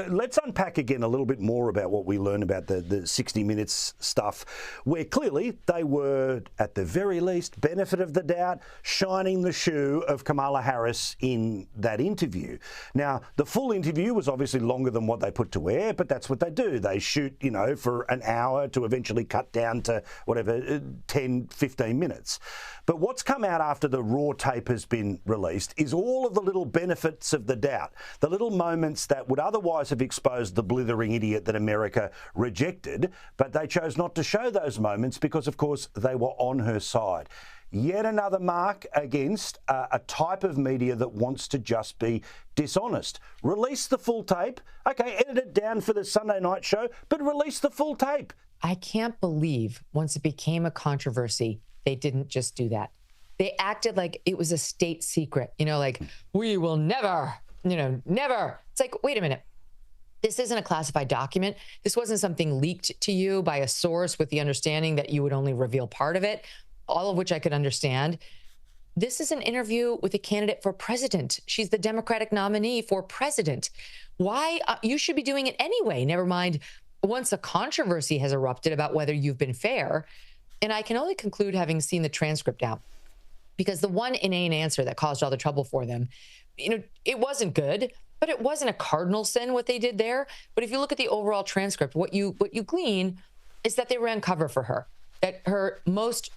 Let's unpack again a little bit more about what we learned about the 60 Minutes stuff, where clearly they were, at the very least, benefit of the doubt, shining the shoe of Kamala Harris in that interview. Now, the full interview was obviously longer than what they put to air, but that's what they do. They shoot, for an hour to eventually cut down to whatever, 10, 15 minutes. But what's come out after the raw tape has been released is all of the little benefits of the doubt, the little moments that would otherwise have exposed the blithering idiot that America rejected, but they chose not to show those moments because, of course, they were on her side. Yet another mark against a type of media that wants to just be dishonest. Release the full tape. Okay, edit it down for the Sunday night show, but release the full tape. I can't believe once it became a controversy, they didn't just do that. They acted like it was a state secret, like, we will never, never. It's like, wait a minute. This isn't a classified document. This wasn't something leaked to you by a source with the understanding that you would only reveal part of it, all of which I could understand. This is an interview with a candidate for president. She's the Democratic nominee for president. Why? You should be doing it anyway. Never mind once a controversy has erupted about whether you've been fair. And I can only conclude having seen the transcript out, because the one inane answer that caused all the trouble for them, it wasn't good. But it wasn't a cardinal sin what they did there. But if you look at the overall transcript, what you glean is that they ran cover for her, that her most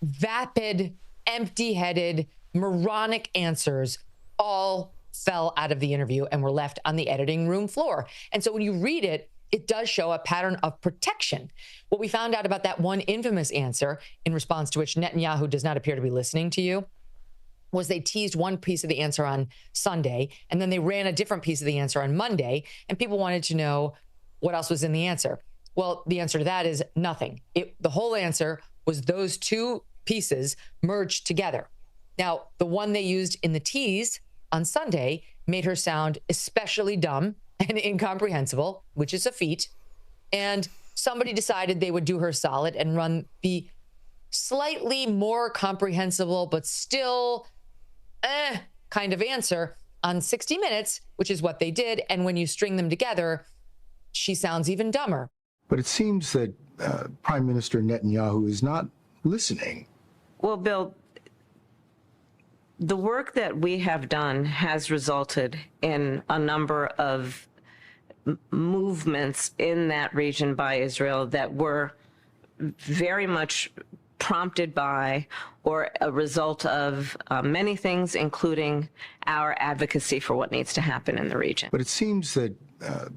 vapid, empty-headed, moronic answers all fell out of the interview and were left on the editing room floor. And so when you read it, it does show a pattern of protection. What we found out about that one infamous answer, in response to which Netanyahu does not appear to be listening to you, was they teased one piece of the answer on Sunday, and then they ran a different piece of the answer on Monday, and people wanted to know what else was in the answer. Well, the answer to that is nothing. The whole answer was those two pieces merged together. Now, the one they used in the tease on Sunday made her sound especially dumb and incomprehensible, which is a feat. And somebody decided they would do her solid and run the slightly more comprehensible, but still kind of answer on 60 Minutes, which is what they did. And when you string them together, she sounds even dumber. But it seems that Prime Minister Netanyahu is not listening. Well, Bill, the work that we have done has resulted in a number of movements in that region by Israel that were very much prompted by or a result of many things, including our advocacy for what needs to happen in the region. But it seems that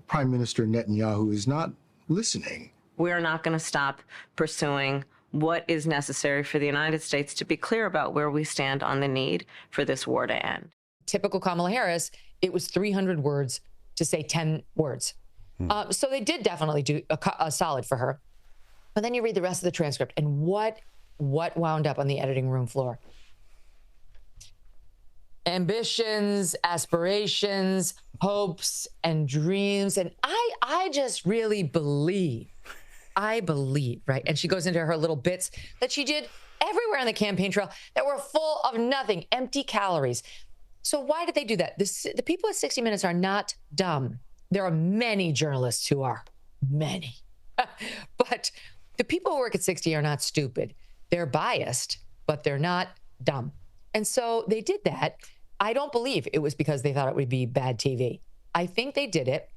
Prime Minister Netanyahu is not listening. We're not going to stop pursuing what is necessary for the United States to be clear about where we stand on the need for this war to end. Typical Kamala Harris, it was 300 words to say 10 words. So they did definitely do a solid for her. But then you read the rest of the transcript, and what wound up on the editing room floor? Ambitions, aspirations, hopes, and dreams. And I just really believe, right? And she goes into her little bits that she did everywhere on the campaign trail that were full of nothing, empty calories. So why did they do that? The people at 60 Minutes are not dumb. There are many journalists who are, many. But the people who work at 60 are not stupid. They're biased, but they're not dumb. And so they did that. I don't believe it was because they thought it would be bad TV. I think they did it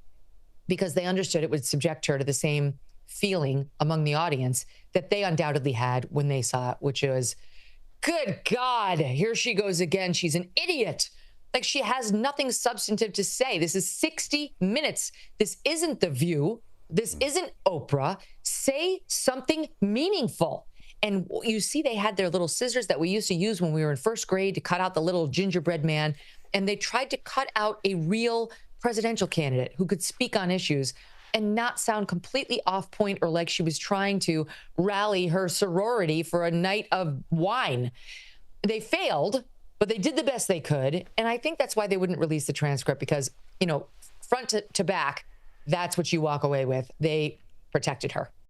because they understood it would subject her to the same feeling among the audience that they undoubtedly had when they saw it, which was, good God, here she goes again. She's an idiot. Like, she has nothing substantive to say. This is 60 Minutes. This isn't The View. This isn't Oprah. Say something meaningful. And you see, they had their little scissors that we used to use when we were in first grade to cut out the little gingerbread man. And they tried to cut out a real presidential candidate who could speak on issues and not sound completely off point or like she was trying to rally her sorority for a night of wine. They failed, but they did the best they could. And I think that's why they wouldn't release the transcript, because, front to back, that's what you walk away with. They protected her.